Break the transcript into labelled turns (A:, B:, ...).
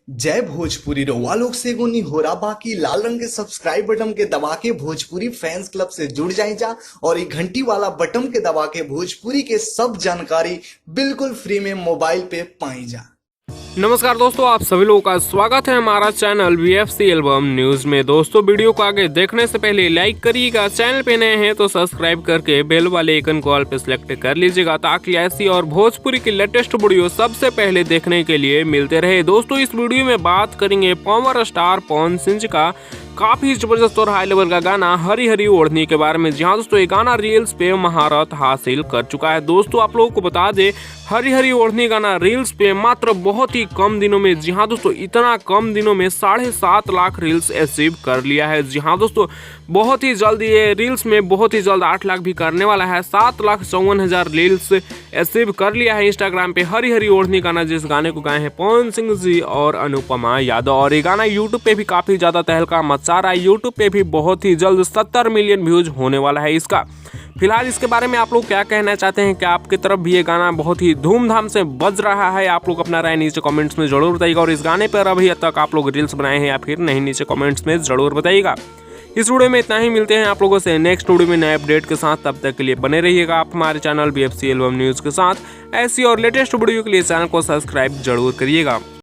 A: जय भोजपुरी रउआ लोग से एगो निहोरा बाकी लाल रंग के सब्सक्राइब बटन के दबा के भोजपुरी फैंस क्लब से जुड़ जाए जा और ये घंटी वाला बटन के दबा के भोजपुरी के सब जानकारी बिल्कुल फ्री में मोबाइल पे पाई जा।
B: नमस्कार दोस्तों, आप सभी लोगों का स्वागत है हमारा चैनल VFC एल्बम न्यूज में। दोस्तों, वीडियो को आगे देखने से पहले लाइक करिएगा, चैनल पे नए हैं तो सब्सक्राइब करके बेल वाले आइकन को ऑल पे सिलेक्ट कर लीजिएगा ताकि ऐसी और भोजपुरी की लेटेस्ट वीडियो सबसे पहले देखने के लिए मिलते रहे। दोस्तों, इस वीडियो में बात करेंगे पावर स्टार पवन सिंह का काफी जबरदस्त और हाई लेवल का गाना हरी हरी ओढ़नी के बारे में। जहां दोस्तों ये गाना रील्स पे महारत हासिल कर चुका है। दोस्तों, आप लोगों को बता दें, हरी हरी ओढ़नी गाना रील्स पे मात्र बहुत ही कम दिनों में, जी हाँ दोस्तों, इतना कम दिनों में 7.5 लाख रील्स अचीव कर लिया है। जी हाँ दोस्तों, बहुत ही जल्द ये रील्स में बहुत ही जल्द 8 लाख भी करने वाला है। 7,54,000 रील्स अचीव कर लिया है इंस्टाग्राम पे हरी हरी ओढ़नी गाना, जिस गाने को गाए हैं पवन सिंह जी और अनुपमा यादव। और ये गाना यूट्यूब पे भी काफी ज्यादा तहलका मचा रहा है। यूट्यूब पे भी बहुत ही जल्द 70 मिलियन व्यूज होने वाला है इसका। फिलहाल इसके बारे में आप लोग क्या कहना चाहते हैं? क्या आपकी तरफ भी ये गाना बहुत ही धूमधाम से बज रहा है? आप लोग अपना राय नीचे कमेंट्स में जरूर बताइएगा। और इस गाने पर अभी तक आप लोग रील्स बनाए हैं या फिर नहीं, नीचे कमेंट्स में जरूर बताइएगा। इस वीडियो में इतना ही, मिलते हैं आप लोगों से नेक्स्ट वीडियो में नए अपडेट के साथ। तब तक के लिए बने रहिएगा आप हमारे चैनल VFC एल्बम न्यूज के साथ। ऐसी और लेटेस्ट वीडियो के लिए चैनल को सब्सक्राइब जरूर करिएगा।